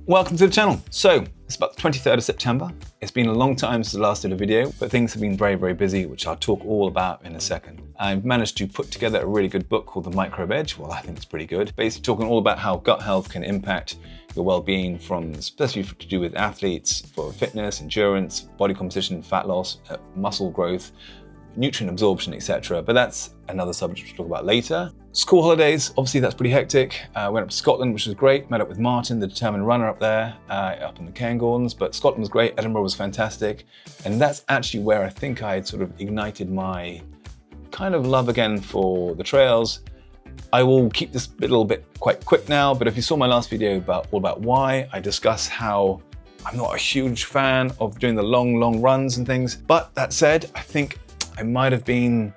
Welcome to the channel. So, it's about the 23rd of September. It's been a long time since I last did a video, but things have been very, very busy, which I'll talk all about in a second. I've managed to put together a really good book called The Microbe Edge. Well, I think it's pretty good. Basically talking all about how gut health can impact your well-being, from especially to do with athletes, for fitness, endurance, body composition, fat loss, muscle growth, nutrient absorption, etc. But that's another subject we'll talk about later. School holidays, obviously that's pretty hectic. Went up to Scotland, which was great. Met up with Martin, the determined runner up there, up in the Cairngorms. But Scotland was great, Edinburgh was fantastic. And that's actually where I think I had sort of ignited my kind of love again for the trails. I will keep this little bit quite quick now, but if you saw my last video all about why, I discuss how I'm not a huge fan of doing the long runs and things. But that said, I think I might have been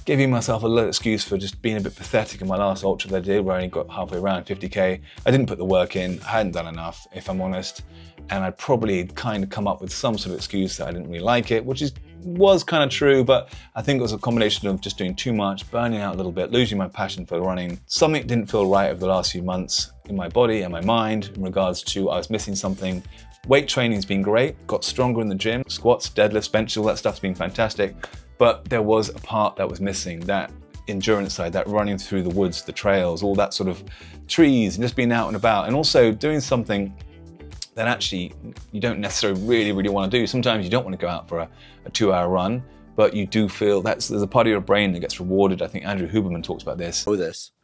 giving myself a little excuse for just being a bit pathetic in my last ultra that I did, where I only got halfway around 50K. I didn't put the work in, I hadn't done enough, if I'm honest. And I'd probably kind of come up with some sort of excuse that I didn't really like it, which was kind of true, but I think it was a combination of just doing too much, burning out a little bit, losing my passion for running. Something didn't feel right over the last few months in my body and my mind in regards to I was missing something. Weight training's been great, got stronger in the gym, squats, deadlifts, bench, all that stuff's been fantastic. But there was a part that was missing, that endurance side, that running through the woods, the trails, all that sort of trees, and just being out and about, and also doing something that actually you don't necessarily really want to do. Sometimes you don't want to go out for a 2-hour run, but you do feel there's a part of your brain that gets rewarded. I think Andrew Huberman talks about this.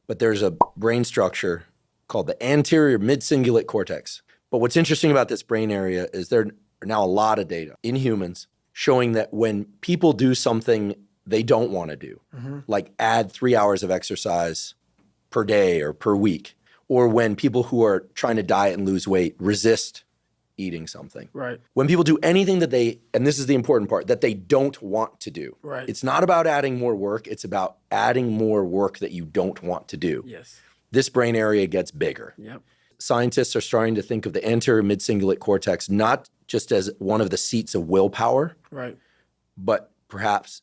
But there's a brain structure called the anterior mid-cingulate cortex. But what's interesting about this brain area is there are now a lot of data in humans showing that when people do something they don't want to do, like add 3 hours of exercise per day or per week, or when people who are trying to diet and lose weight resist eating something. Right. When people do anything that they, and this is the important part, that they don't want to do. Right. It's not about adding more work, it's about adding more work that you don't want to do. Yes. This brain area gets bigger. Yep. Scientists are starting to think of the anterior mid-cingulate cortex not just as one of the seats of willpower, right, but perhaps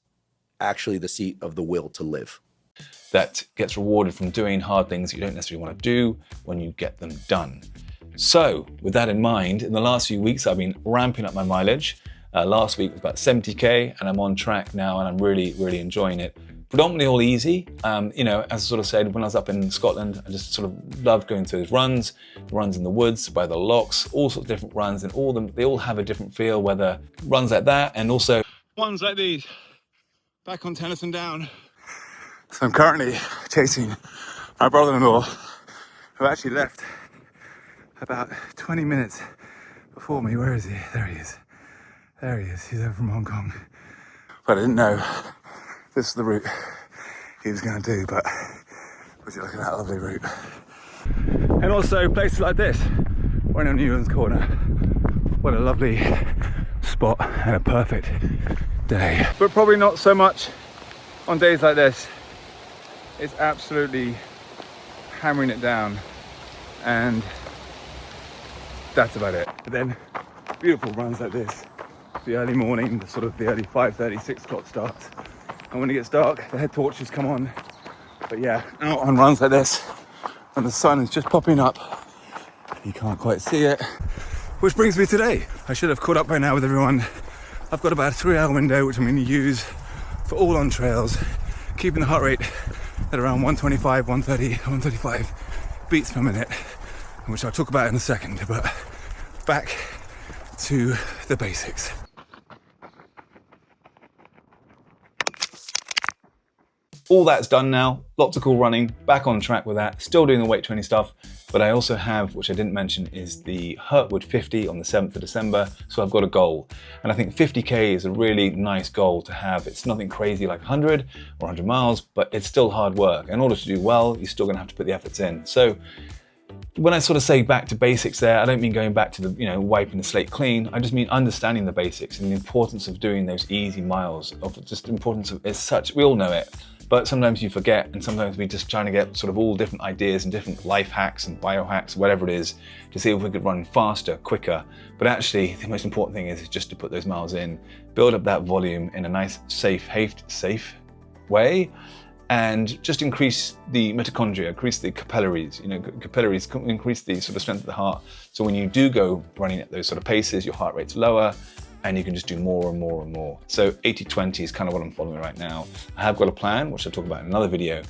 actually the seat of the will to live. That gets rewarded from doing hard things that you don't necessarily want to do when you get them done. So with that in mind, in the last few weeks, I've been ramping up my mileage. Last week was about 70K, and I'm on track now, and I'm really enjoying it. Predominantly all easy. You know, as I sort of said, when I was up in Scotland, I just sort of loved going through those runs in the woods, by the locks, all sorts of different runs, and they all have a different feel, whether runs like that and also ones like these, back on Tennyson Down. So I'm currently chasing my brother-in-law, who actually left about 20 minutes before me. Where is he? There he is. There he is. He's over from Hong Kong. But I didn't know this is the route he was going to do, but would you look at that lovely route. And also places like this, right on Newlands Corner. What a lovely spot and a perfect day. But probably not so much on days like this. It's absolutely hammering it down, and that's about it. But then beautiful runs like this, the early morning, the early 5:30, 6 o'clock starts. And when it gets dark, the head torches come on. But yeah, out on runs like this, and the sun is just popping up. You can't quite see it. Which brings me today. I should have caught up by now with everyone. I've got about a 3-hour window, which I'm going to use for all on trails, keeping the heart rate at around 125, 130, 135 beats per minute, which I'll talk about in a second. But back to the basics. All that's done now, lots of cool running, back on track with that, still doing the weight training stuff, but I also have, which I didn't mention, is the Hurtwood 50 on the 7th of December, so I've got a goal. And I think 50K is a really nice goal to have. It's nothing crazy like 100 or 100 miles, but it's still hard work. In order to do well, you're still gonna have to put the efforts in. So when I sort of say back to basics there, I don't mean going back to the, wiping the slate clean. I just mean understanding the basics and the importance of doing those easy miles, of just the importance of, it's such, we all know it. But sometimes you forget, and sometimes we're just trying to get sort of all different ideas and different life hacks and biohacks, whatever it is, to see if we could run faster, quicker. But actually, the most important thing is just to put those miles in, build up that volume in a nice, safe way, and just increase the mitochondria, increase the capillaries, capillaries increase the sort of strength of the heart. So when you do go running at those sort of paces, your heart rate's lower and you can just do more and more and more. So 80-20 is kind of what I'm following right now. I have got a plan, which I'll talk about in another video.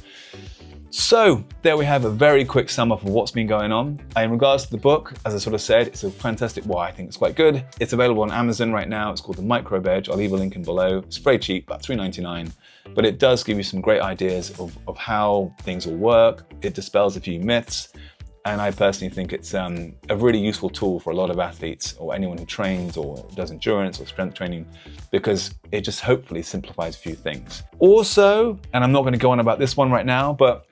So there we have a very quick sum up of what's been going on. In regards to the book, as I sort of said, it's a fantastic, well, I think it's quite good. It's available on Amazon right now. It's called The Microbe Edge. I'll leave a link in below. It's very cheap, about $3.99. But it does give you some great ideas of how things will work. It dispels a few myths. And I personally think it's a really useful tool for a lot of athletes or anyone who trains or does endurance or strength training, because it just hopefully simplifies a few things. Also, and I'm not going to go on about this one right now, but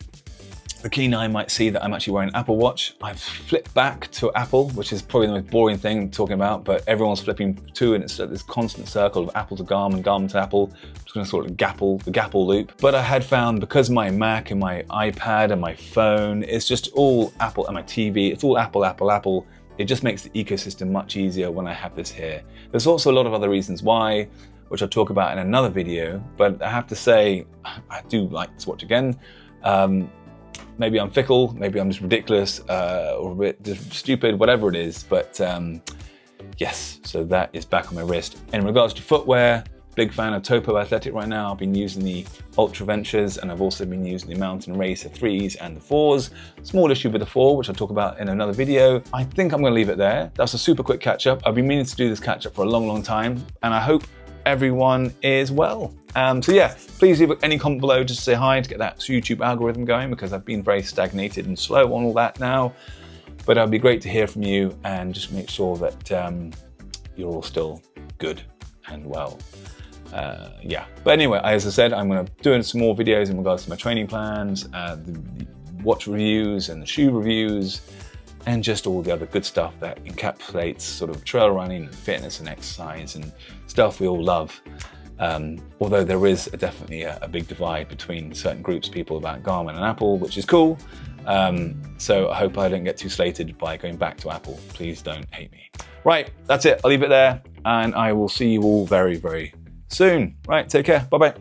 the keen eye might see that I'm actually wearing an Apple Watch. I've flipped back to Apple, which is probably the most boring thing I'm talking about, but everyone's flipping to, and it's this constant circle of Apple to Garmin, Garmin to Apple. I'm just going to sort of the Gapple loop. But I had found, because my Mac and my iPad and my phone, it's just all Apple, and my TV, it's all Apple, Apple, Apple. It just makes the ecosystem much easier when I have this here. There's also a lot of other reasons why, which I'll talk about in another video, but I have to say, I do like this watch again. Maybe I'm fickle, maybe I'm just ridiculous or a bit just stupid, whatever it is. But yes, so that is back on my wrist. In regards to footwear, big fan of Topo Athletic right now. I've been using the Ultra Ventures, and I've also been using the Mountain Racer 3s and the 4s. Small issue with the 4, which I'll talk about in another video. I think I'm gonna leave it there. That's a super quick catch up. I've been meaning to do this catch up for a long, long time, and I hope everyone is well. So yeah, please leave any comment below just to say hi, to get that YouTube algorithm going, because I've been very stagnated and slow on all that now. But it'd be great to hear from you, and just make sure that you're all still good and well. Yeah, but anyway, as I said, I'm going to be doing some more videos in regards to my training plans, the watch reviews and the shoe reviews, and just all the other good stuff that encapsulates sort of trail running and fitness and exercise and stuff we all love. Although there is definitely a big divide between certain groups of people about Garmin and Apple, which is cool. So I hope I don't get too slated by going back to Apple. Please don't hate me. Right, that's it. I'll leave it there, and I will see you all very, very soon. Right, take care. Bye-bye.